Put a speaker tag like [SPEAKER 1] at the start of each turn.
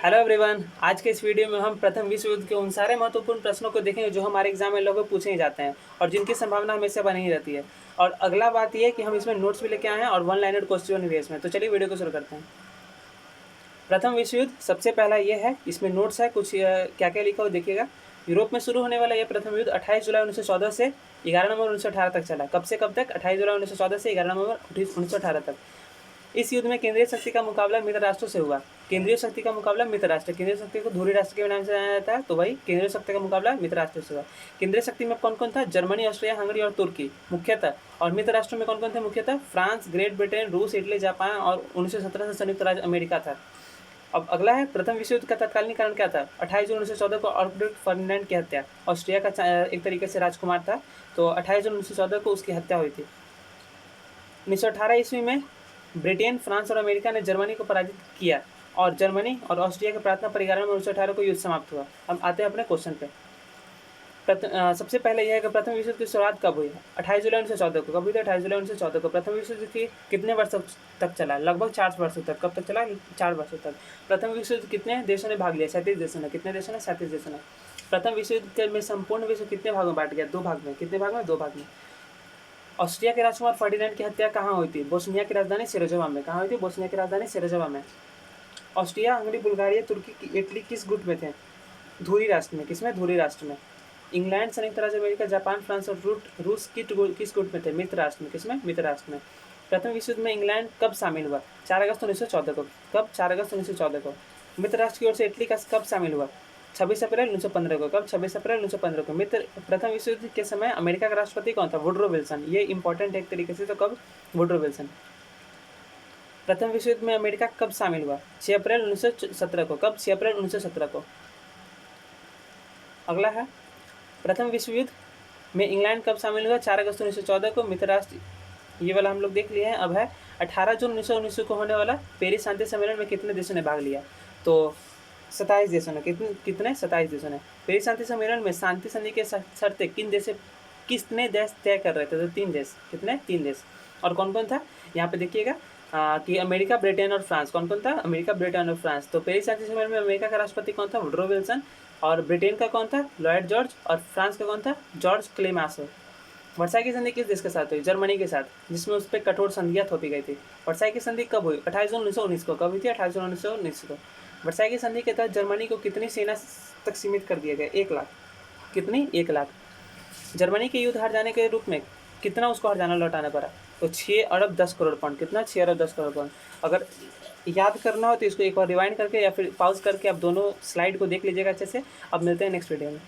[SPEAKER 1] Hello everyone. आज के इस वीडियो में हम प्रथम विश्व युद्ध के उन सारे महत्वपूर्ण प्रश्नों को देखेंगे जो हमारे एग्जाम में लगभग पूछे ही जाते हैं और जिनकी संभावना हमेशा बनी ही रहती है। और अगला बात यह है कि हम इसमें नोट्स भी लेके आए हैं और वन लाइनर क्वेश्चन भी है इसमें। तो चलिए वीडियो को शुरू करते हैं। प्रथम विश्व युद्ध सबसे पहला ये है, इसमें नोट्स है कुछ क्या क्या लिखा हो देखिएगा। यूरोप में शुरू होने वाला यह प्रथम युद्ध 28 जुलाई 1914 से 11 नवंबर 1918 तक चला। कब से कब तक? 28 जुलाई 1914 से 11 नवंबर 1918 तक। इस युद्ध में केंद्रीय शक्ति का मुकाबला मित्र राष्ट्रों से हुआ। केंद्रीय शक्ति का मुकाबला मित्र राष्ट्र, केंद्रीय शक्ति को धुरी राष्ट्र के नाम से जाना जाता है, तो भाई केंद्रीय शक्ति का मुकाबला मित्र राष्ट्र से हुआ। केंद्रीय शक्ति में कौन कौन था? जर्मनी, ऑस्ट्रिया, हंगरी और तुर्की मुख्यतः। और मित्र राष्ट्रों में कौन कौन थे मुख्यतः? फ्रांस, ग्रेट ब्रिटेन, रूस, इटली, जापान और 1917 से संयुक्त राज्य अमेरिका था। अब अगला है, प्रथम विश्व युद्ध का तत्कालीन कारण क्या था? 28 जून 1914 को आल्फ्रेड फर्डिनेंड की हत्या। ऑस्ट्रिया का एक तरीके से राजकुमार था, तो 28 जून 1914 को उसकी हत्या हुई थी। 1918 ईस्वी में ब्रिटेन, फ्रांस और अमेरिका ने जर्मनी को पराजित किया और जर्मनी और ऑस्ट्रिया के प्रार्थना परिवार में 1918 को युद्ध समाप्त हुआ। अब आते हैं अपने क्वेश्चन पे। सबसे पहले यह है कि प्रथम विश्व युद्ध की शुरुआत कब हुई? 28 जुलाई 1914 को। कब हुई थी? 28 जुलाई 1914 को। प्रथम विश्व युद्ध की कितने वर्षों तक चला? लगभग 4 वर्षों तक। कब तक चला? 4 वर्षों तक। प्रथम विश्व युद्ध कितने देशों ने भाग लिया? 37 देशों ने। कितने देशों ने? 37 देशों ने। प्रथम विश्व युद्ध में संपूर्ण विश्व कितने भागों में बांट गया? 2 भाग में। कितने भाग में? 2 भाग में। ऑस्ट्रिया के राजकुमार फर्डिनेंड की हत्या कहाँ हुई थी? बोस्निया की राजधानी सेरेजोवा में। कहाँ हुई थी? बोस्निया की राजधानी सेरेजोवा में। ऑस्ट्रिया, हंगरी, बुल्गारिया, तुर्की, इटली किस गुट में थे? धुरी राष्ट्र में। किसमें? धुरी राष्ट्र में। इंग्लैंड, संयुक्त राज्य अमेरिका, जापान, फ्रांस और रूस किस गुट में थे? मित्र राष्ट्र में। किसमें? मित्र राष्ट्र में। प्रथम विश्व युद्ध में इंग्लैंड कब शामिल हुआ? 4 अगस्त 1914 को। कब? 4 अगस्त 1914 को। मित्र राष्ट्र की ओर से इटली का कब शामिल हुआ? 26 अप्रैल 1915 को। कब? 26 अप्रैल 1915 को। प्रथम विश्व युद्ध के समय अमेरिका का राष्ट्रपति कौन था? Woodrow Wilson. ये इंपॉर्टेंट है एक तरीके से, तो कब? Woodrow Wilson. प्रथम विश्व युद्ध में अमेरिका कब शामिल हुआ? 6 अप्रैल 1917 को। कब? 6 अप्रैल 1917 को। अगला है, प्रथम विश्व युद्ध में इंग्लैंड कब शामिल हुआ? 4 अगस्त 1914 को। मित्र राष्ट्र, ये वाला हम लोग देख लिए हैं। अब है 18 जून 1919 को होने वाला पेरिस शांति सम्मेलन में कितने देशों ने भाग लिया? तो 27 देशों ने। कितने? 27 देशों ने। पेरिस शांति सम्मेलन में शांति संधि के शर्तें कितने देश तय कर रहे थे? तो 3 देश। कितने? 3 देश। और कौन कौन था यहाँ पे देखिएगा कि अमेरिका, ब्रिटेन और फ्रांस। कौन कौन था? अमेरिका, ब्रिटेन और फ्रांस। तो पेरिस शांति सम्मेलन में अमेरिका का राष्ट्रपति कौन था? Woodrow Wilson. और ब्रिटेन का कौन था? Lloyd George. और फ्रांस का कौन था? जॉर्ज क्लेमेंसो। वर्साई की संधि किस देश के साथ हुई? जर्मनी के साथ, जिसमें उस पर कठोर संधियां थोपी गई थी। वर्साई की संधि कब हुई? 28 जून 1919 को। कब हुई थी? 28 जून 1919 को। वर्साई की संधि के तहत जर्मनी को कितनी सेना तक सीमित कर दिया गया? 1 लाख। कितनी? 1 लाख। जर्मनी के युद्ध हार जाने के रूप में कितना उसको हरजाना लौटाना पड़ा? तो 6 अरब 10 करोड़ पाउंड। कितना? 6 अरब 10 करोड़ पाउंड। अगर याद करना हो तो इसको एक बार रिवाइंड करके या फिर पॉज करके आप दोनों स्लाइड को देख लीजिएगा अच्छे से। अब मिलते हैं नेक्स्ट वीडियो में।